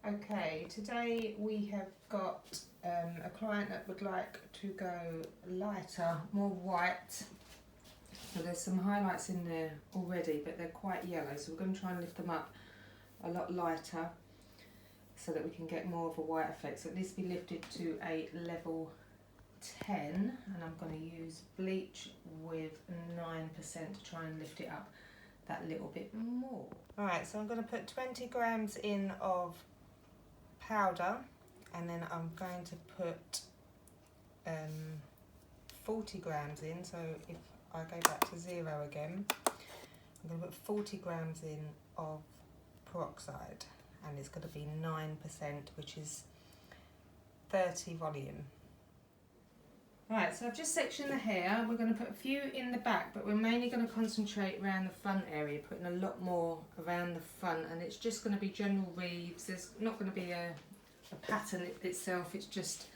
Okay, today we have got a client that would like to go lighter, more white. So there's some highlights in there already, but they're quite yellow, so we're going to try and lift them up a lot lighter so that we can get more of a white effect. So it needs to be lifted to a level 10, and I'm going to use bleach with 9% to try and lift it up that little bit more. Alright, so I'm going to put 20 grams in of powder, and then I'm going to put 40 grams in. So if I go back to 0 again, I'm going to put 40 grams in of peroxide, and it's going to be 9%, which is 30 volume. Right, so I've just sectioned the hair. We're going to put a few in the back, but we're mainly going to concentrate around the front area, putting a lot more around the front, and it's just going to be general weaves. There's not going to be a pattern itself, it's just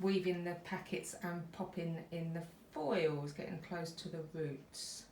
weaving the packets and popping in the foils, getting close to the roots.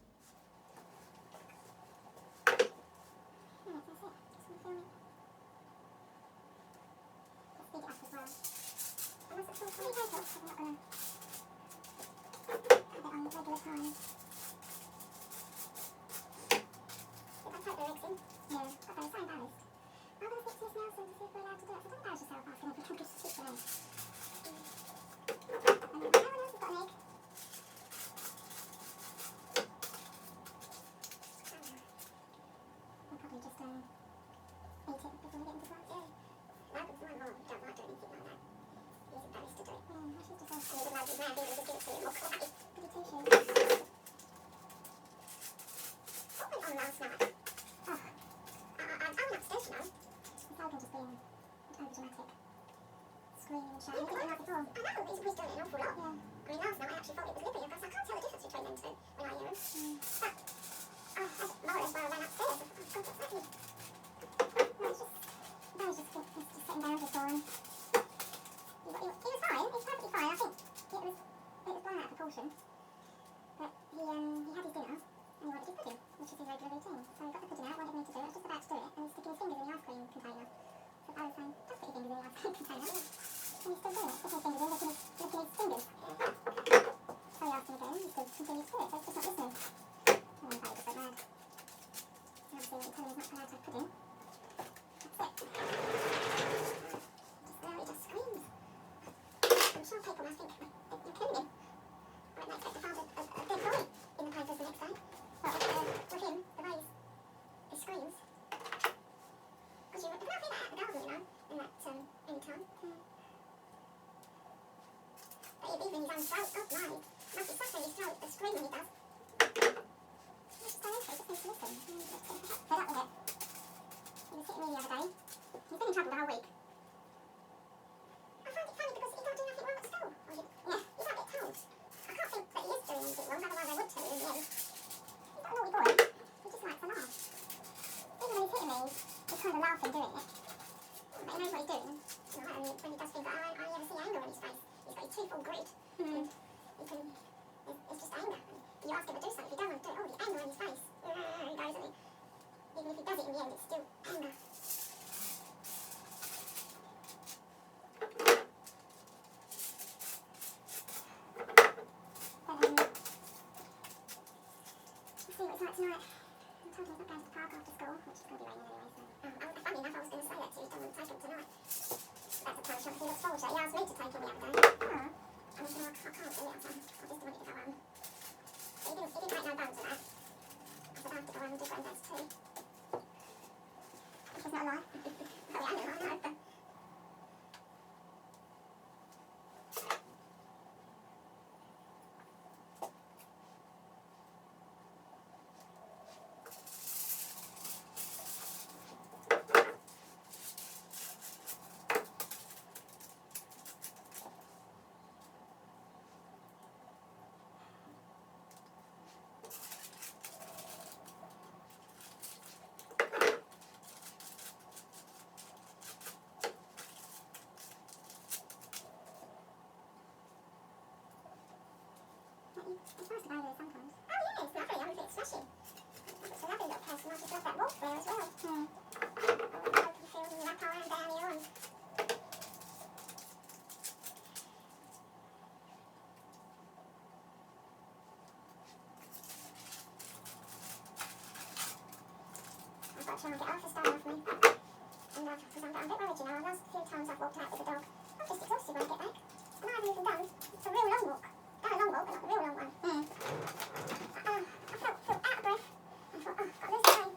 try and get half a stone off me. And because I'm getting a bit worried, you know, the last few times I've walked out with the dog, I'm just exhausted when I get back. And I haven't even done a real long walk. Done a long walk, but not a real long one. I felt out of breath. I thought, oh, I've got to lose the weight.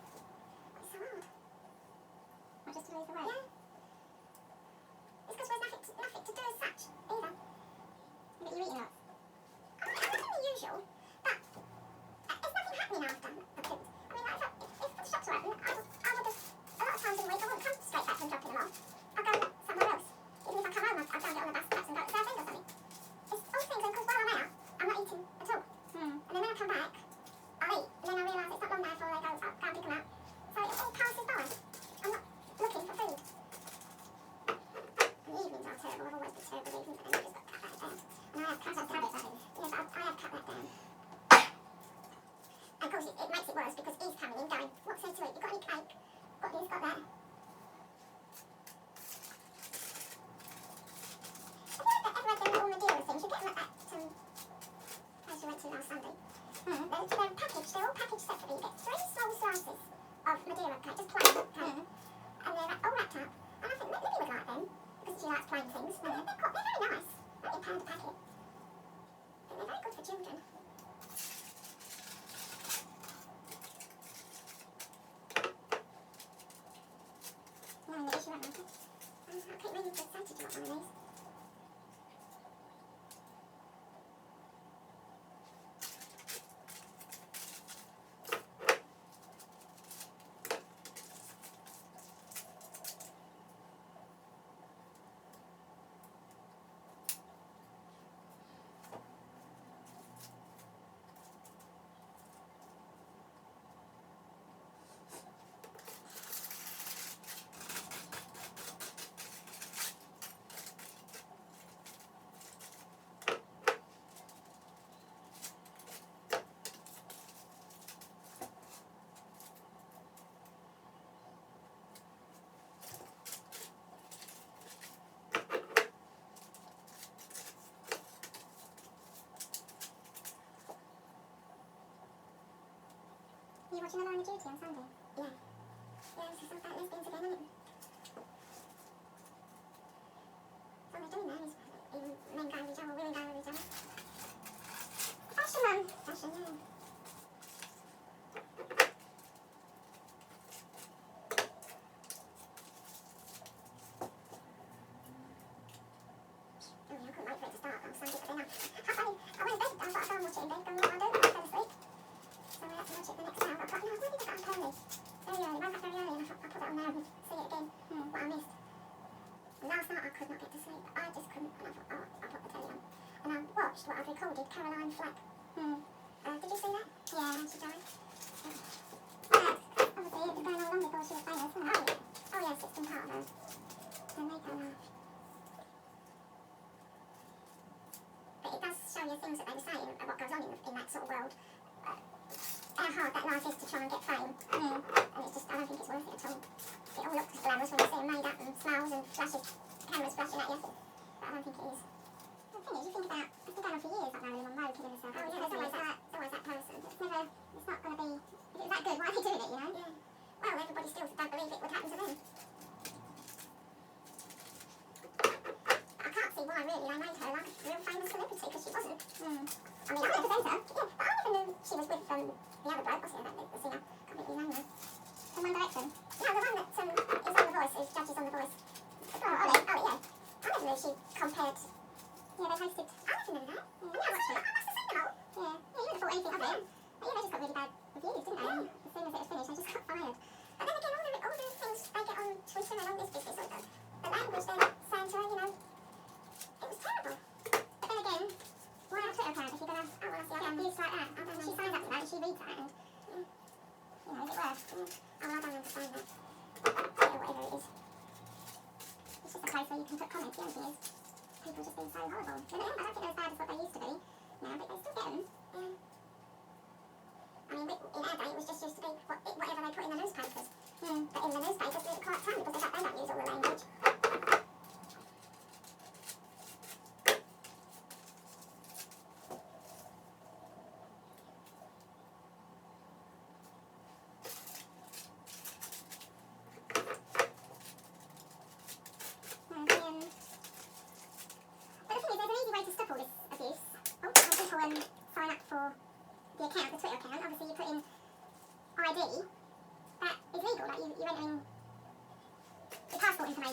It's so hard. Not just to lose the weight? Yeah. It's because there's nothing to do as such, either. But you're eating lots. I'm doing the usual, but there's nothing happening after the food. I mean, like, if the shops were open, I would have, a lot of times in the week, I wouldn't come straight back from dropping them off. I'll go somewhere else. Even if I come home, I'll go and get on the bus perhaps and go to Southend or something. It's all things, because while I'm out, I'm not eating at all. And then when I come back, I'll eat, and then I realise it's not long now before I go and pick them up. So it all passes by. I'm not looking for food. And the evenings are terrible. I've always been terrible evenings, but then I've just got to cut that down. And I have cut that down. Yes, I have cut that down. And of course, it makes it worse because he's coming in going, what's there to eat? You got any cake? Got this, got that. Have you ever read them little Madeira things? You get them at that place we went to last Sunday. They're packaged, they're all packaged separately. You get 3 small slices of Madeira cake, just plain cake. And they're all wrapped up. And I think Libby would like them because she likes plain things. They're very nice. Only £1 a packet. But they're very good for children. No, the issue about it. I keep meaning to say to you one of these. Are you watching the Line of Duty on Sunday? Yeah. Yeah, this is about lesbians again, isn't it? What they're doing now is men going with each other, women going with each other. Fashion, Mum. Fashion, yeah. Oh, yeah, I couldn't wait for it to start on Sunday, but then I went to bed. I thought I'd go and watch it in bed, go and what I'll do, I fell asleep. So we had to watch it the next day. I thought, no, I did that on early. Very early, woke up very early, and I thought I'll put that on there and see it again, what I missed. And last night I could not get to sleep. I just couldn't, and I thought, oh, I'll put the telly on. And I watched what I'd recorded, Caroline Flack. Did you see that? Yeah. When she died? Well, obviously it was going on long before she was famous, wasn't it? Oh yes, it's been part of her makeup. But it does show you things that they were saying about what goes on in that sort of world. How hard that life is to try and get fame. And it's just, I don't think it's worth it at all. It all looks glamorous when you see them made up and smiles and flashes, cameras flashing at you. But I don't think it is. The thing is, you think about, it's been going on for years, like Marilyn Monroe killing herself. Oh yeah, there's always that person. It's not going to be, if it's that good, why are they doing it, you know? Yeah. Well, everybody still don't believe it would happen to them. I can't see why really they made her like a real famous celebrity because she wasn't. I mean, I never knew her. Yeah, but I never knew she was with the other bloke. What's the other the singer? Can't think of his name now. From One Direction. No, the one that is on The Voice, who judges on The Voice. Oh, Ollie. Oh yeah. I never knew she compared. Yeah, they hosted. I never knew that. Yeah, I watched it. I must have seen them all. Yeah. Yeah, you wouldn't have thought anything of it. But yeah, they just got really bad reviews, didn't they? As soon as it was finished, they just got fired. But then again, all the things they get on Twitter and all this business, all the language they're saying to her, you know, it was terrible. But then again, why not a Twitter account if you're going to Oh, well, I see. get abuse like that? I don't She know. signs up to that and she reads that and, you know, is it worth? Oh, well, I don't understand that. Or whatever it is. It's just a place where you can put comments. The only thing is, people just being so horrible. I don't think they're as bad as what they used to be now, but they still get them. Yeah. I mean, in our day, it was just used to be whatever they put in the newspapers. But in the newspapers, it's quite fun because they don't use all the language.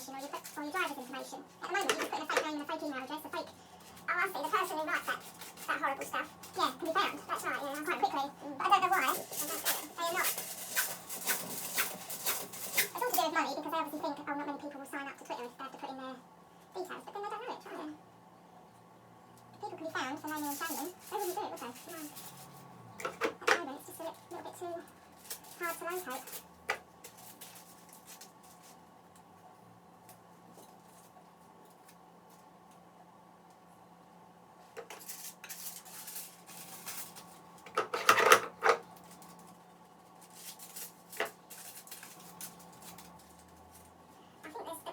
information or your driver's information. At the moment, you just put in a fake name and a fake email address, a fake... Oh, I see, the person who writes that horrible stuff. Yeah, can be found. That's right, yeah, quite quickly. But I don't know why. They are not. It's all to do with money because they obviously think, oh, not many people will sign up to Twitter if they have to put in their details, but then they don't know it, right? Yeah. People can be found for naming and shaming. They wouldn't do it, would they? No. At the moment, it's just a little bit too hard to locate.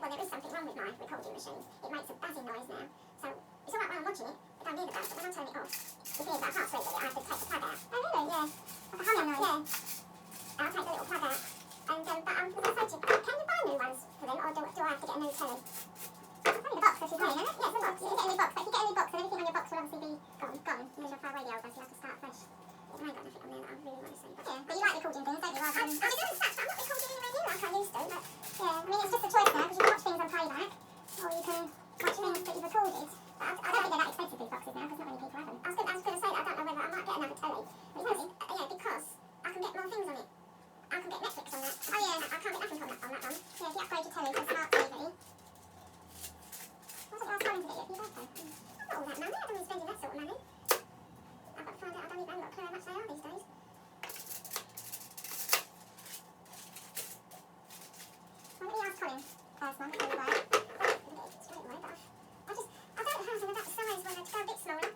There is something wrong with my recording machine. It makes a buzzing noise now. So it's alright when I'm watching it, but don't hear the buzz. But when I'm turning it off, you can hear about halfway through it, I have to take the plug out. Oh really? Yeah. Like a humming noise. Yeah. I'll take the little plug out. And but I'm going to say to you, can you buy new ones for them, or do I have to get a new telly? It's only the box that she's paying, isn't it? Yeah, it's the box. You can get a new box, but if you get a new box, then everything on your box will obviously be gone. There's your fire radio, so you have to start fresh. I ain't got nothing on there that I really want to see. But yeah, but you like recording things, don't you? I'm doing stuff, but I'm not recording anywhere near like I used to. But yeah, I mean, it's just a choice now, because you can watch things on playback, or you can watch things that you've recorded. But I don't think they're that expensive, these boxes now, because not many people have them. I was going to say that I don't know whether I might get another telly. Because, because I can get more things on it. I can get Netflix on that. Oh yeah, I can't get nothing on that one. Yeah, if you upgrade your telly to a smart TV. What's it I was planning to get you for your birthday? I've got all that money, I don't want to spend that sort of money. I've got to find out, I haven't got a clue how much they are these days. Well, let me ask Colin first one, before we buy it. Straight away, but I don't have them about the size when I go a bit smaller.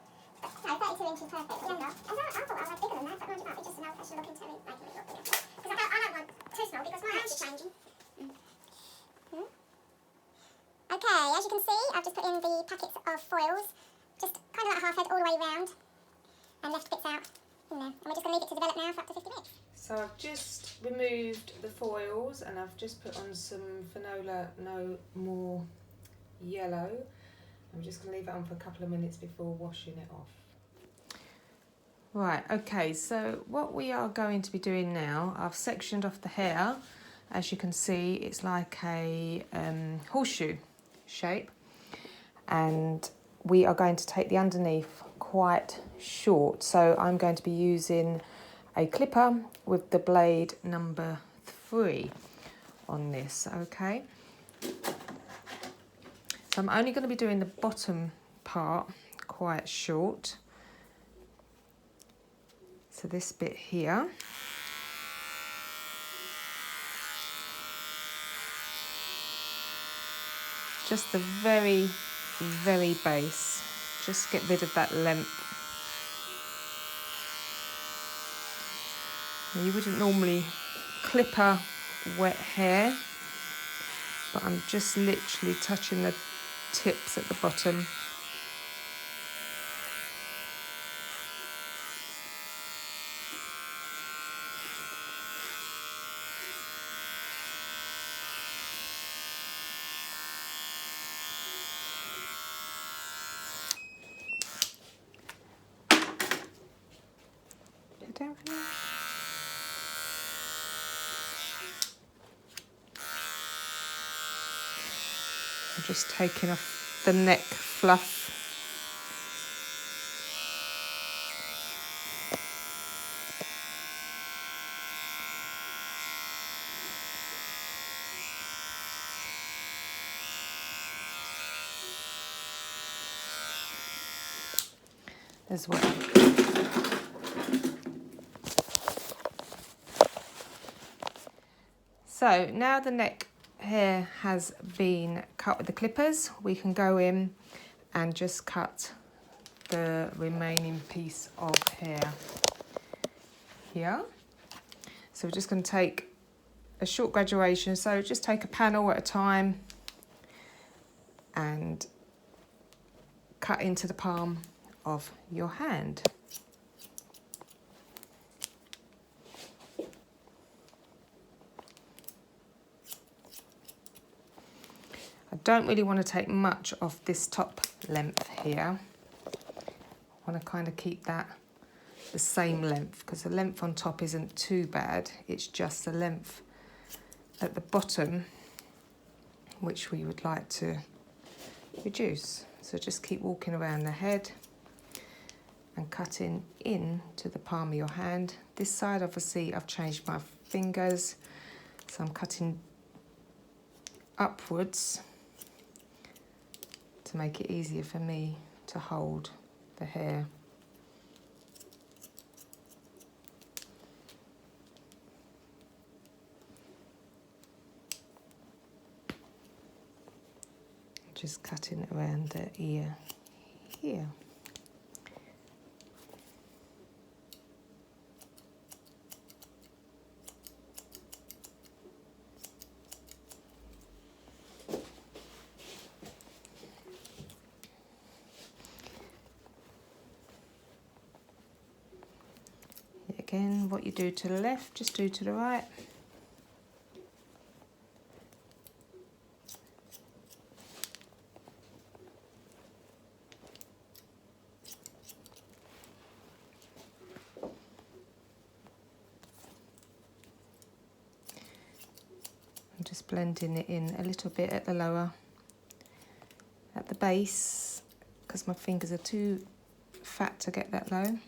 But, no, 32 inches perfect. Yeah, I thought I was bigger than that, but mind you, might be just an old-fashioned looking telly making it look bigger. Because I don't want too small because my house is changing. Okay, as you can see, I've just put in the packets of foils, just kind of like half head all the way round, and left bits out in there. And we're just going to leave it to develop now for up to 50 minutes. So I've just removed the foils and I've just put on some Finola No More Yellow. I'm just going to leave it on for a couple of minutes before washing it off. Right, okay, so what we are going to be doing now, I've sectioned off the hair. As you can see, it's like a horseshoe shape. And we are going to take the underneath quite short. So I'm going to be using a clipper with the blade number 3 on this, okay? So I'm only going to be doing the bottom part quite short. So this bit here. Just the very, very base. Just get rid of that length. Now, you wouldn't normally clipper wet hair, but I'm just literally touching the tips at the bottom. Down for now. I'm just taking off the neck fluff. As well. So now the neck hair has been cut with the clippers, we can go in and just cut the remaining piece of hair here. So we're just going to take a short graduation, so just take a panel at a time and cut into the palm of your hand. I don't really want to take much of this top length here. I want to kind of keep that the same length because the length on top isn't too bad. It's just the length at the bottom which we would like to reduce. So just keep walking around the head and cutting in to the palm of your hand. This side, obviously, I've changed my fingers, so I'm cutting upwards to make it easier for me to hold the hair. Just cutting around the ear here. Again, what you do to the left, just do to the right. I'm just blending it in a little bit at the base, because my fingers are too fat to get that low.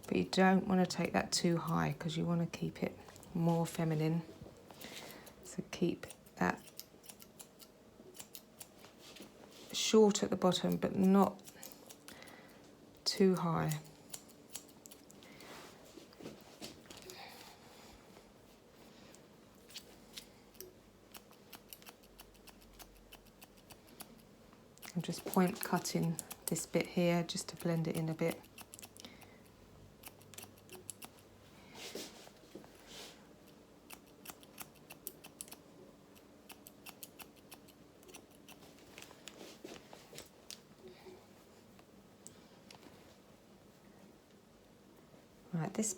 But you don't want to take that too high because you want to keep it more feminine. So keep that short at the bottom, but not too high. I'm just point cutting this bit here just to blend it in a bit. Right, this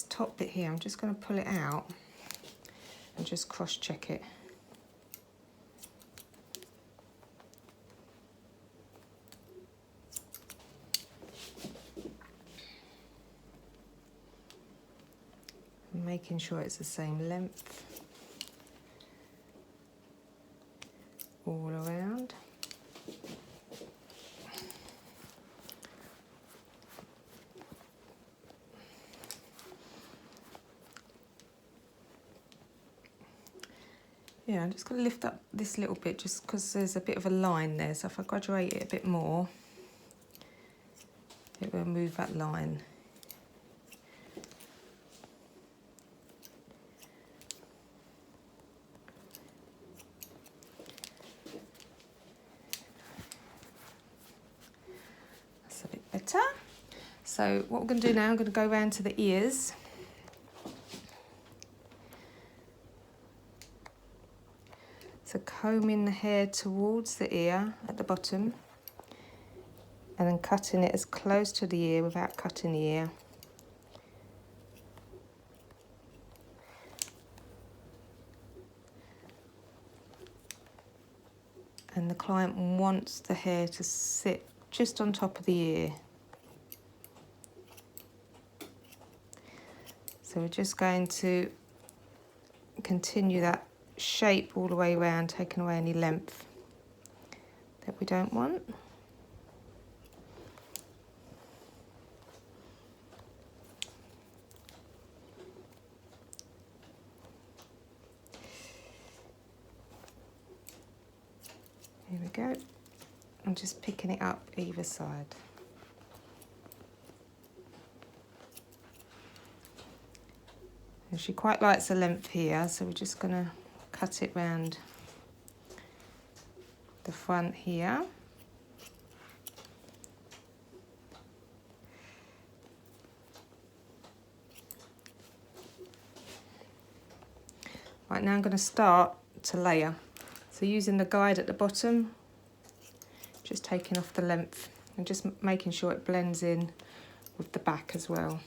top bit here, I'm just going to pull it out and just cross check it. Making sure it's the same length all around. Yeah, I'm just going to lift up this little bit just because there's a bit of a line there, so if I graduate it a bit more, it will move that line. That's a bit better. So what we're going to do now, I'm going to go around to the ears. So combing the hair towards the ear at the bottom and then cutting it as close to the ear without cutting the ear. And the client wants the hair to sit just on top of the ear. So we're just going to continue that shape all the way around, taking away any length that we don't want. Here we go. I'm just picking it up either side. And she quite likes the length here, so we're just going to cut it round the front here. Right, now I'm going to start to layer. So using the guide at the bottom, just taking off the length and just making sure it blends in with the back as well.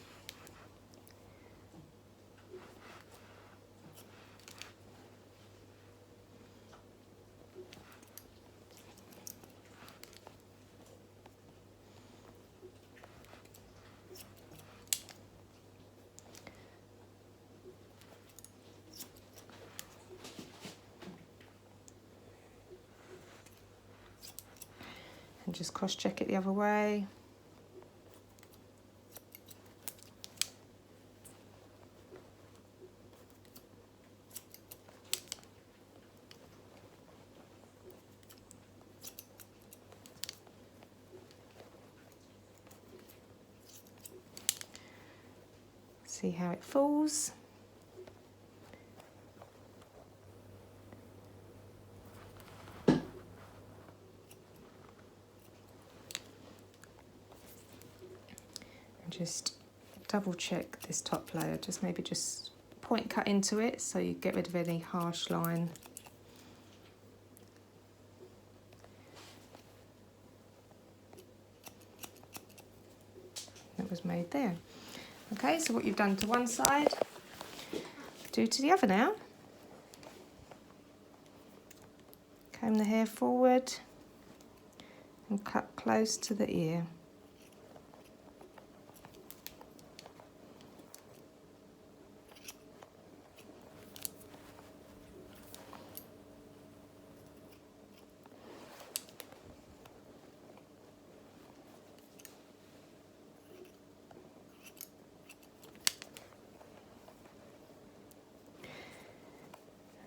just cross check it the other way. See how it falls. Just double check this top layer, just maybe just point cut into it so you get rid of any harsh line. That was made there. Okay, so what you've done to one side, do to the other now. Comb the hair forward and cut close to the ear.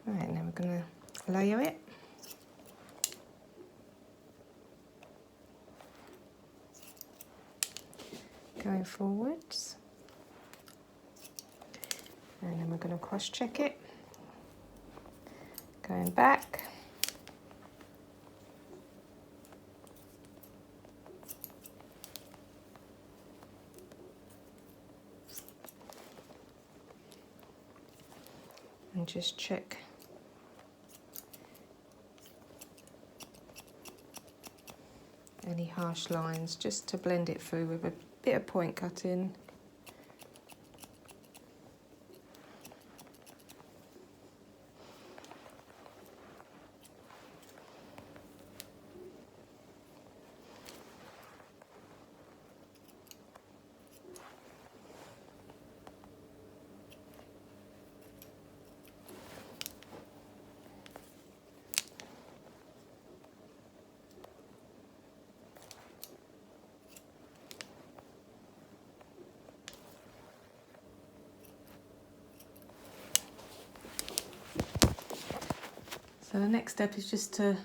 Right, now we're going to layer it. Going forwards. And then we're going to cross check it. Going back. And just check any harsh lines, just to blend it through with a bit of point cutting. So the next step is just to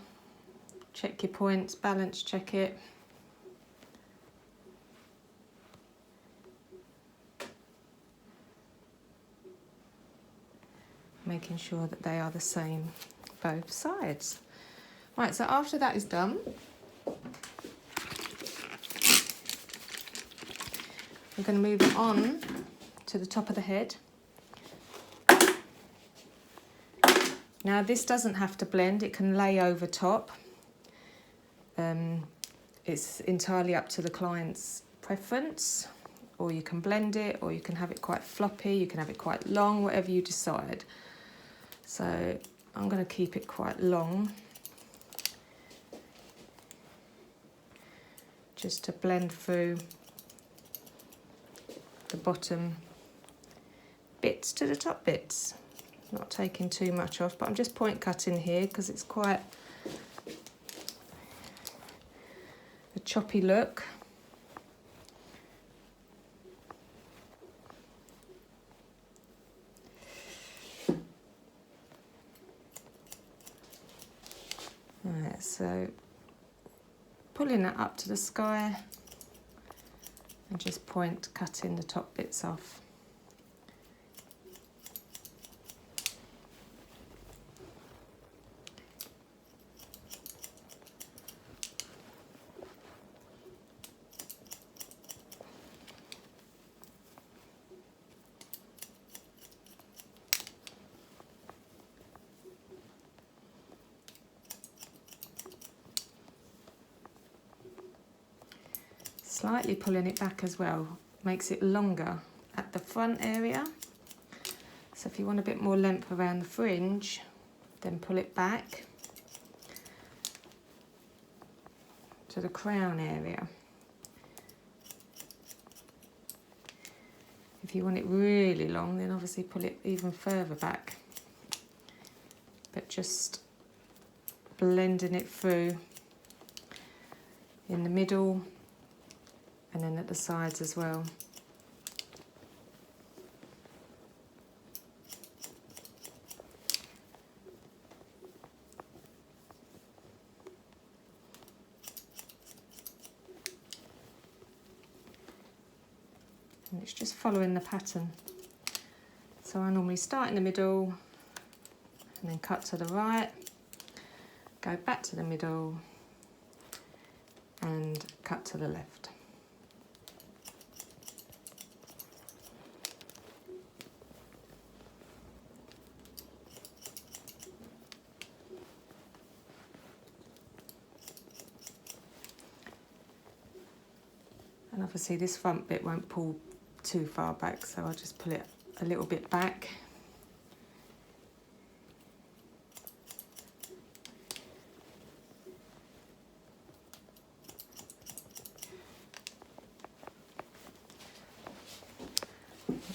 check your points, balance check it. Making sure that they are the same both sides. Right, so after that is done, we're going to move it on to the top of the head. Now this doesn't have to blend, it can lay over top. It's entirely up to the client's preference, or you can blend it, or you can have it quite floppy, you can have it quite long, whatever you decide. So I'm going to keep it quite long, just to blend through the bottom bits to the top bits. Not taking too much off, but I'm just point cutting here because it's quite a choppy look. Right, so pulling that up to the sky and just point cutting the top bits off. Slightly pulling it back as well makes it longer at the front area. So if you want a bit more length around the fringe, then pull it back to the crown area. If you want it really long, then obviously pull it even further back. But just blending it through in the middle and then at the sides as well. And it's just following the pattern. So I normally start in the middle and then cut to the right, go back to the middle and cut to the left. And obviously this front bit won't pull too far back, so I'll just pull it a little bit back.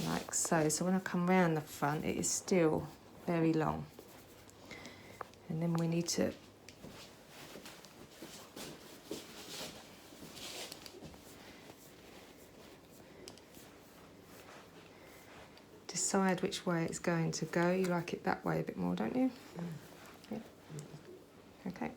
Like so. So when I come round the front, it is still very long. And then we need to decide which way it's going to go. You like it that way a bit more, don't you? Yeah. Okay.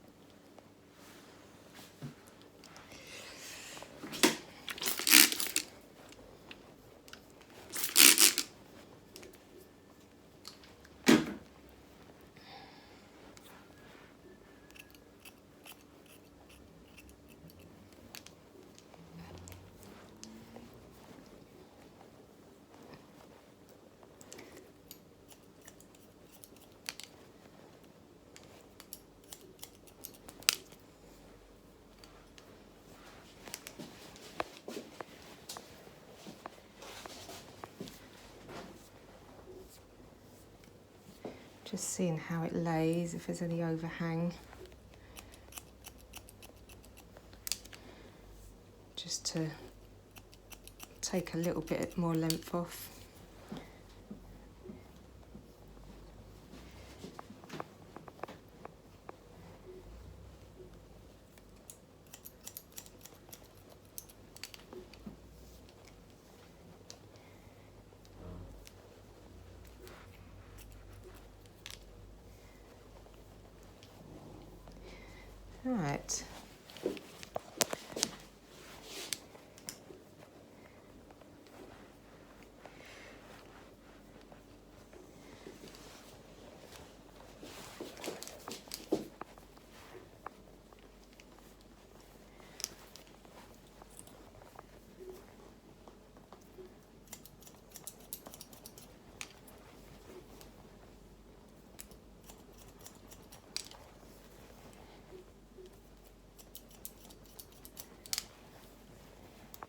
Just seeing how it lays, if there's any overhang. Just to take a little bit more length off. Right.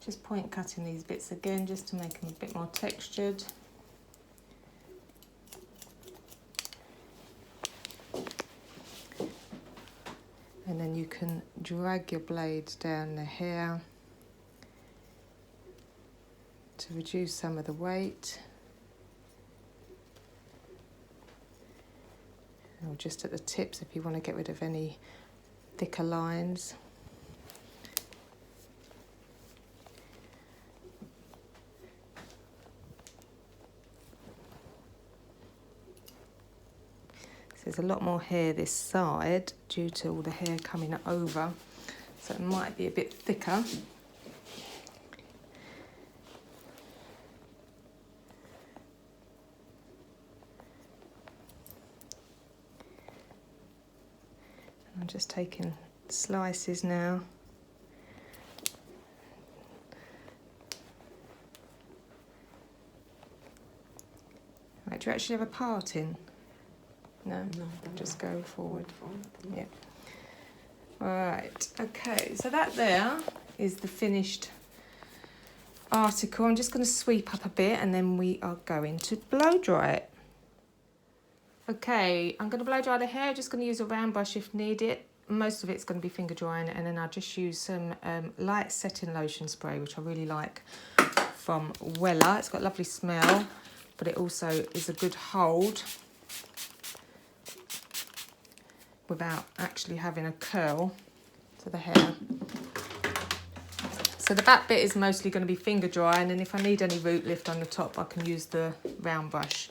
Just point cutting these bits again just to make them a bit more textured. And then you can drag your blade down the hair to reduce some of the weight. Or just at the tips if you want to get rid of any thicker lines. There's a lot more hair this side due to all the hair coming over, so it might be a bit thicker. I'm just taking slices now. Right, do you actually have a parting? No, just go forward. Yeah. All right. Okay. So that there is the finished article. I'm just going to sweep up a bit, and then we are going to blow dry it. Okay. I'm going to blow dry the hair. Just going to use a round brush if needed. Most of it's going to be finger drying, and then I'll just use some light setting lotion spray, which I really like, from Wella. It's got a lovely smell, but it also is a good hold without actually having a curl to the hair. So the back bit is mostly going to be finger dry, and then if I need any root lift on the top, I can use the round brush.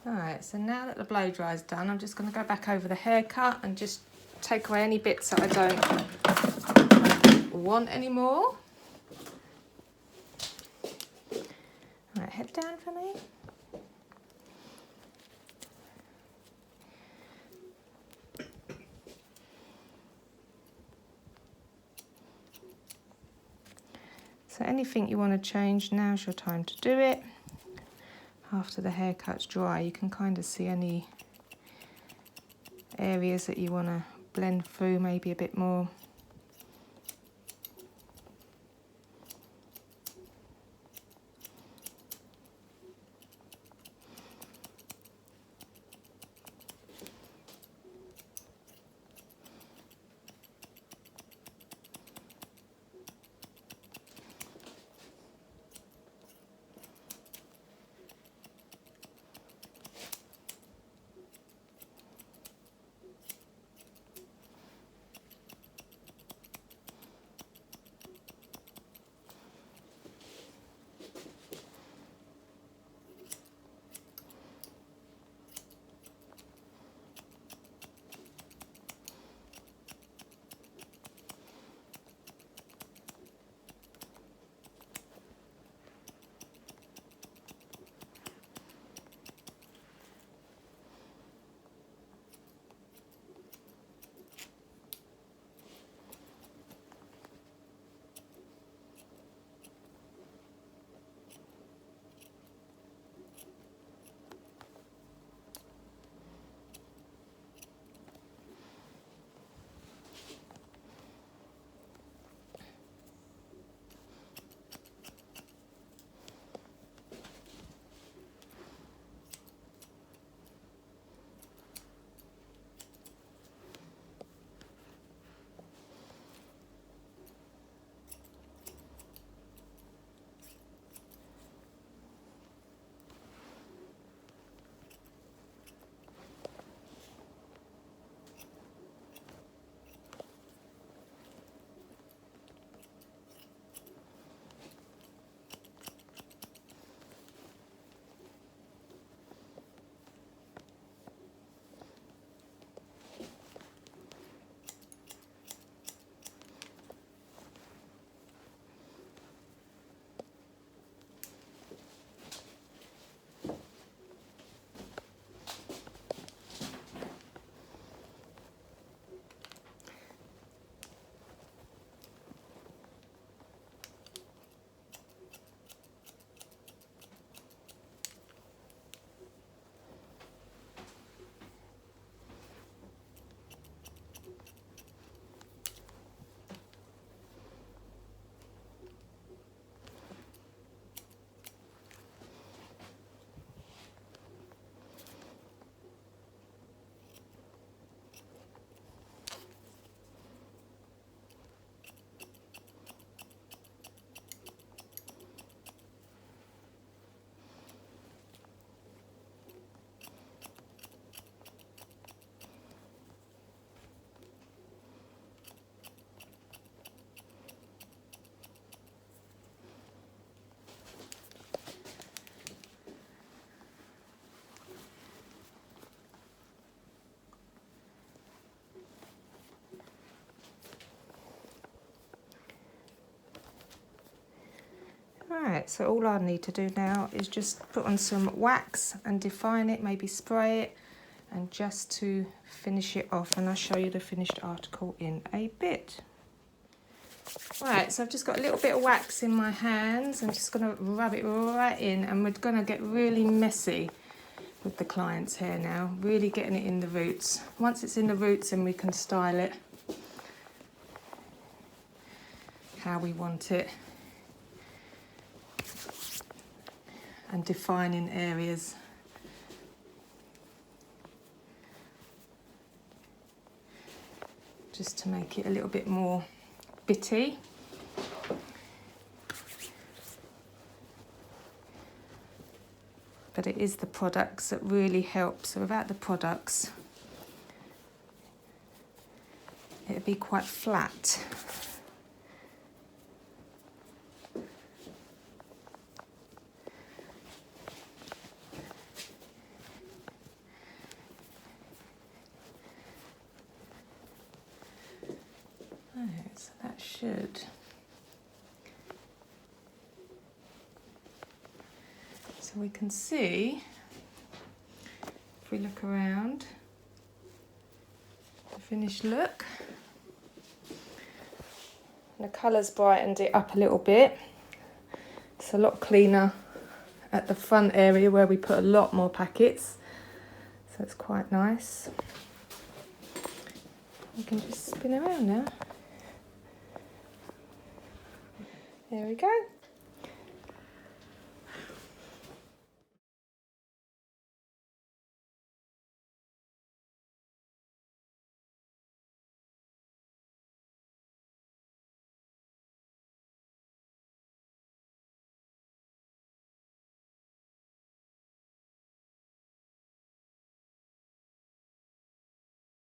Alright, so now that the blow dry is done, I'm just going to go back over the haircut and just take away any bits that I don't want anymore. Alright, head down for me. So anything you want to change, now's your time to do it. After the haircut's dry, you can kind of see any areas that you want to blend through maybe a bit more. Right, so all I need to do now is just put on some wax and define it, maybe spray it, and just to finish it off, and I'll show you the finished article in a bit. Right, so I've just got a little bit of wax in my hands. I'm just going to rub it right in, and we're going to get really messy with the client's hair now, really getting it in the roots. Once it's in the roots, then we can style it how we want it, and defining areas. Just to make it a little bit more bitty. But it is the products that really help. So without the products, it'd be quite flat. Right, so that should. So we can see, if we look around, the finished look. The colour's brightened it up a little bit. It's a lot cleaner at the front area where we put a lot more packets. So it's quite nice. We can just spin around now. There we go.